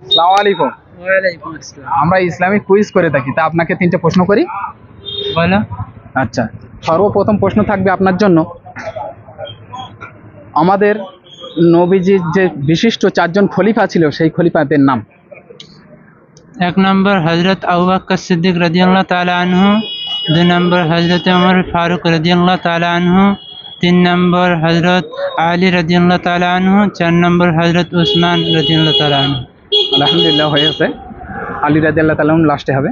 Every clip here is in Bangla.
আসসালামু আলাইকুম। ওয়ালাইকুম আসসালাম। আমরা ইসলামিক কুইজ করে থাকি, তা আপনাকে তিনটে প্রশ্ন করি। বলো। আচ্ছা, সর্বপ্রথম প্রশ্ন থাকবে আপনার জন্য, আমাদের নবীজির যে বিশিষ্ট চারজন খলিফা ছিল সেই খলিফাদের নাম। 1 নম্বর হযরত আবু বকর সিদ্দিক রাদিয়াল্লাহু তাআলা আনহু, 2 নম্বর হযরত ওমর ফারুক রাদিয়াল্লাহু তাআলা আনহু, 3 নম্বর হযরত আলী রাদিয়াল্লাহু তাআলা আনহু, 4 নম্বর হযরত উসমান রাদিয়াল্লাহু তাআলা আনহু। আলহামদুলিল্লাহ, হয়েছে। আলী রাদিয়াল্লাহু তাআলা লাস্টে হবে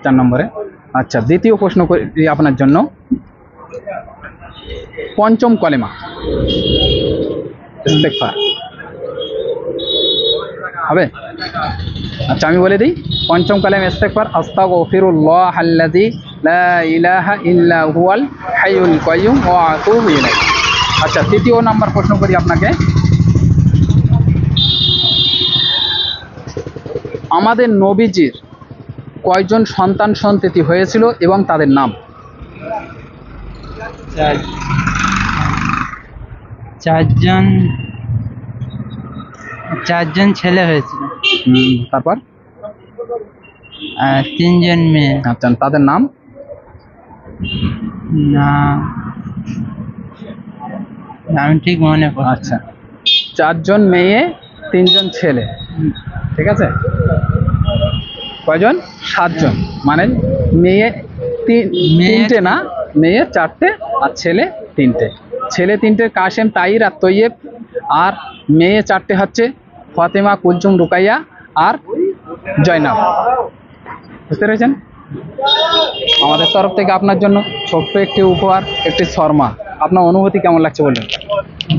4 নম্বরে। আচ্ছা, দ্বিতীয় প্রশ্ন করি আপনার জন্য, পঞ্চম কলেমা ইস্তেগফার হবে। আচ্ছা, আমি বলে দিই, পঞ্চম কালেমা ইস্তেগফার আস্তাগফিরুল্লাহাল্লাযী লা ইলাহা ইল্লা হুয়াল হাইয়ুল কাইয়্যুম ওয়া আতুবু ইলাইহি। আচ্ছা, তৃতীয় নাম্বার প্রশ্ন করি আপনাকে, আমাদের নবীজির কয়জন সন্তান সন্ততি হয়েছিল এবং তাদের নাম। চারজন ছেলে হয়েছিল, তারপর আর 3 জন মেয়ে। আচ্ছা, তাদের নাম। না, আমি ঠিক মনে পড়ছে। আচ্ছা, 4 জন মেয়ে 3 জন ছেলে, ঠিক আছে। কয়জন? 7 জন, মানে মেয়ে তিনটে না, মেয়ে 4টে আর ছেলে 3টে। ছেলে 3টে কাশেম, তাইর আর তৈয়েব, আর মেয়ে 4টে হচ্ছে ফাতেমা, কুলসুম, রুকাইয়া আর জয়নাব। বুঝতে পেরেছেন? আমাদের তরফ থেকে আপনার জন্য ছোট্ট একটি উপহার, একটি শর্মা। আপনার অনুভূতি কেমন লাগছে বলুন?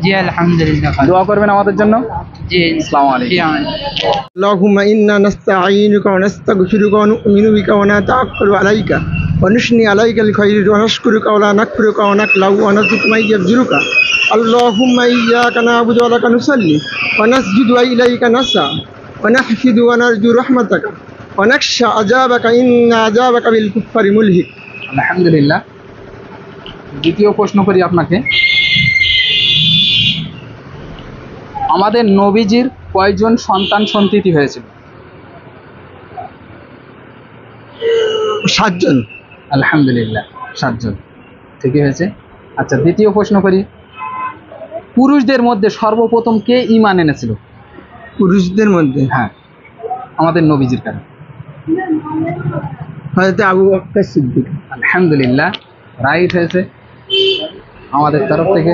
জি আলহামদুলিল্লাহ। দোয়া করবেন আমাদের জন্য। জি, আসসালামু আলাইকুম। اللهم إنا نستعينك ونستغفرك ونؤمن بك ونتوكل عليك ونثني عليك الخير ونشكرك ولا نكفرك ونخلع ونرزق من يرزقك. اللهم إياك نعبد ولك نصلي ونسجد وإليك نسعى ونحفظ ونرجو رحمتك ونخشى عذابك إن عذابك بالكفار ملحق. আলহামদুলিল্লাহ। দ্বিতীয় প্রশ্ন করি আপনাকে, আমাদের নবীজির কয়জন সন্তান সন্ততি হয়েছিল? 7 জন। আলহামদুলিল্লাহ, 7 জন, ঠিকই হয়েছে। আচ্ছা, দ্বিতীয় প্রশ্ন করি, পুরুষদের মধ্যে সর্বপ্রথম কে ঈমান এনেছিল? পুরুষদের মধ্যে? হ্যাঁ, আমাদের নবীজির কারণে। হযরত আবু বকর সিদ্দিক। আলহামদুলিল্লাহ, রাইট হয়েছে। আমাদের তরফ থেকে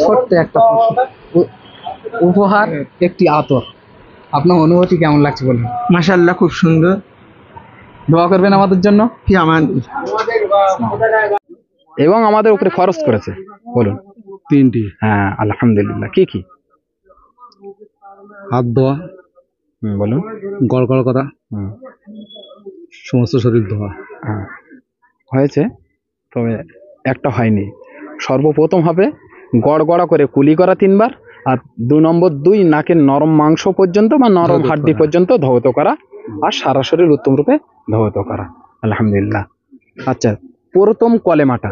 ছোট্ট একটা উপহার, একটি আতর। আপনার অনুভূতি কেমন লাগছে বলুন? মাশাআল্লাহ, খুব সুন্দর। দোয়া করবেন আমাদের জন্য। কি আমান। এবং আমাদের উপরে খরচ করেছে, বলুন। 3টি। হ্যাঁ, আলহামদুলিল্লাহ। কি কি? হাত ধোয়া, বলুন। গড়গড় করা, সমস্ত শরীর ধোয়া। হ্যাঁ, হয়েছে, তবে একটা হয়নি। সর্বপ্রথম হবে গড়গড়া করে কুলি করা 3 বার, আর 2 নম্বর 2 নাকের নরম মাংস পর্যন্ত বা নরম হাড্ডি পর্যন্ত ধৌত করা, আর সারা শরীর উত্তম রূপে ধৌত করা। আলহামদুলিল্লাহ। আচ্ছা, প্রথম কলেমাটা,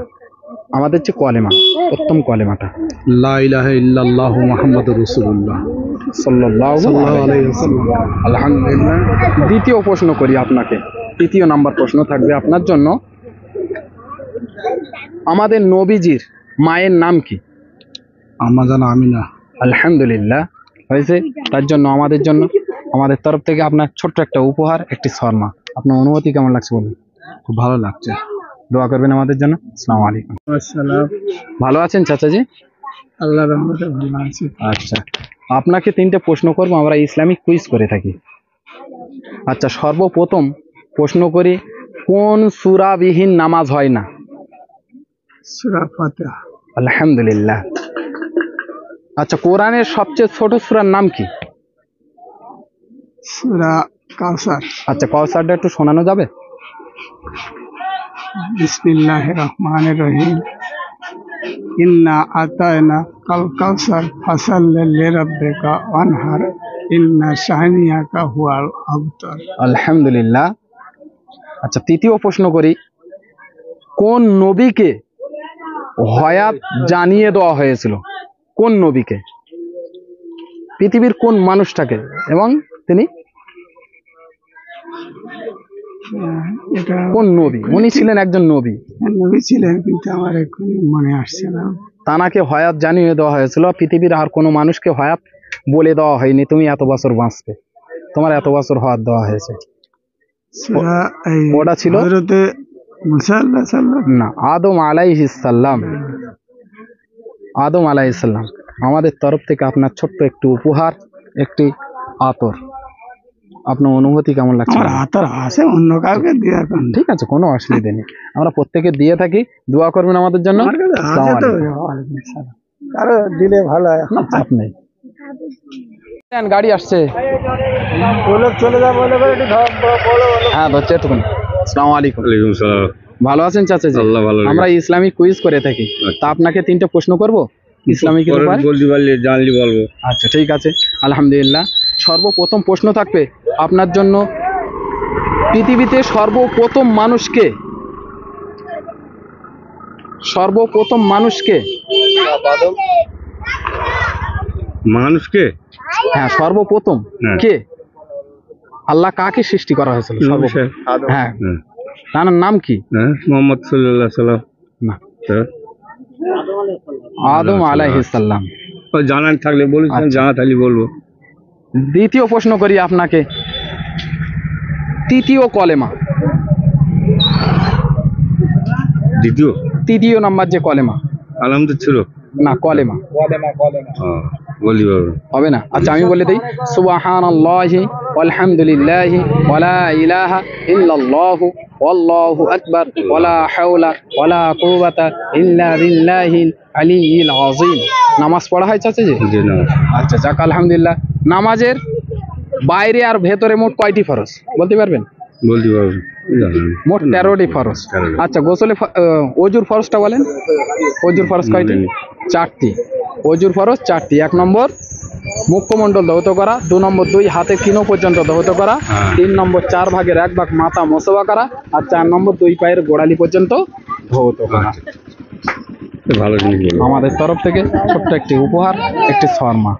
আমাদের যে কলেমা, উত্তম কলেমাটা, লা ইলাহা ইল্লাল্লাহু মুহাম্মাদুর রাসূলুল্লাহ সাল্লাল্লাহু আলাইহি ওয়াসাল্লাম। আলহামদুলিল্লাহ। দ্বিতীয় প্রশ্ন করি আপনাকে, তৃতীয় নাম্বার প্রশ্ন থাকবে আপনার জন্য, আমাদের নবীজির মায়ের নাম কি? আম্মা জান আমিনা। আলহামদুলিল্লাহ, হয়েছে। তার জন্য আমাদের জন্য, আমাদের তরফ থেকে আপনার ছোট্ট একটা উপহার, একটি শর্মা। আপনার অনুভূতি কেমন লাগছে বলুন? খুব ভালো লাগছে। দোয়া করবেন আমাদের জন্য। আসসালামু আলাইকুম। আসসালাম। ভালো আছেন চাচাজি? আল্লাহর রহমতে ভালো আছি। আচ্ছা, আপনাকে 3টে প্রশ্ন করব। আমরা ইসলামিক কুইজ করে থাকি। আচ্ছা, সর্বপ্রথম প্রশ্ন করি, কোন সূরাবিহীন নামাজ হয় না? সূরা ফাতিহা। আলহামদুলিল্লাহ। আচ্ছা, কোরআনের সবচেয়ে ছোট সূরার নাম কি? সূরা কাউসার। আচ্ছা, কাউসারটা একটু শোনানো যাবে? বিসমিল্লাহির রহমানির রহিম। ইন্না আতায়না কাল কাউসার ফাসাল্লি লিরাব্বিকা ওয়ানহার ইন্না শানিয়াকা হুয়াল আবতার। আলহামদুলিল্লাহ। আচ্ছা, তৃতীয় প্রশ্ন করি, কোন নবীকে হায়াত জানিয়ে দেওয়া হয়েছিল? কোন নবীকে? পৃথিবীর কোন মানুষটাকে, এবং তিনি এটা কোন নবী? উনি ছিলেন একজন নবী, নবী ছিলেন, কিন্তু আমার এক্ষুনি মনে আসছে না। তানাকে হয়াত জানিয়ে দেওয়া হয়েছিল, পৃথিবীর আর কোনো মানুষকে হয়াত বলে দেওয়া হয়নি তুমি এত বছর বাঁচবে, তোমার এত বছর হয়াত দেওয়া হয়েছে। সূরা এই ওটা ছিল হযরতে মুসা আলাইহিস সালাম। না, আদম আলাইহিস সালাম। আদম আলাইহিস সালাম। আমাদের তরফ থেকে আপনার ছোট্ট একটু উপহার, একটি আতর। আপনার অনুভূতি কেমন লাগছে? আমার হাতের আছে, অন্য কাউকে দিয়ে এখন ঠিক আছে, কোনো অসুবিধা নেই, আমরা প্রত্যেকে দিয়ে থাকি, দোয়া করবেন আমাদের জন্য। আমার কাছে আছে আসসালামু তো। আলাইকুম। ওয়ালাইকুম আসসালাম। কারো দিলে ভালো হয়। না, চাপ নেই। গাড়ি আসছে, বলে চলে যাবো, বলে করে একটু বলো। হ্যাঁ ধরছে এতক্ষণ। আসসালামু আলাইকুম। ওয়ালাইকুম সালাম। ভালো আছেন চাচাজি? আল্লাহ ভালো রাখে। আমরা ইসলামিক কুইজ করে থাকি, তা আপনাকে 3টে প্রশ্ন করব ইসলামিকের পরে উপরে। বলতে পারলে জানলি বলবো। আচ্ছা ঠিক আছে, আলহামদুলিল্লাহ। সর্বপ্রথম প্রশ্ন থাকবে আপনার জন্য, পৃথিবীতে সর্বপ্রথম মানুষকে, সর্বপ্রথম মানুষকে, মানুষকে? হ্যাঁ সর্বপ্রথম হ্যাঁ। কে? আল্লাহ কাকে সৃষ্টি করা হয়েছিল সর্বপ্রথম? হ্যাঁ, হ্যাঁ। তার নাম কি? হ্যাঁ, মোহাম্মদ সাল্লাল্লাহু আলাইহি সাল্লাম। না, তা আদম আলাইহিস সালাম। ও জানা থাকলে বলিস, আচ্ছা। জানা থাকলে বলবো। দ্বিতীয় প্রশ্ন করি আপনাকে, তৃতীয় কলেমা, তৃতীয় নাম্বার যে কলেমা। আলহামদুলিল্লাহ ছিল না, কলেমা বলি বাবু। হবে না। আচ্ছা আমি বলে দিই, সুবহানাল্লাহি ওয়ালহামদুলিল্লাহি ওয়ালা ইলাহা ইল্লাল্লাহু ওয়াল্লাহু আকবার ওয়ালা হাওলা ওয়ালা কুওয়াতা ইল্লা বিল্লাহিল আলিয়্যিল আযীম। নামাজ পড়া হয় চাচা জি? যে না আচ্ছা যাক আলহামদুলিল্লাহ। নামাজের বাইরে আর ভেতরে মোট কয়টি ফরজ বলতে পারবেন? বলতে পারবো। মোট 13টি ফরজ। আচ্ছা গোসলে ওযুর ফরজটা বলেন। ওযুর ফরজ কয়টি? 4টি। ওযুর ফরজ 4টি। 1 নম্বর মুখমণ্ডল ধৌত করা, 2 নম্বর 2 হাতের কিনো পর্যন্ত ধৌত করা, 3 নম্বর 4 ভাগের 1 ভাগ মাথা মোছাওয়া করা, আর 4 নম্বর 2 পায়ের গোড়ালি পর্যন্ত ধৌত করা। ভালো জিনিস বলবো। আমাদের তরফ থেকে ছোট্ট একটি উপহার, একটি শর্মা।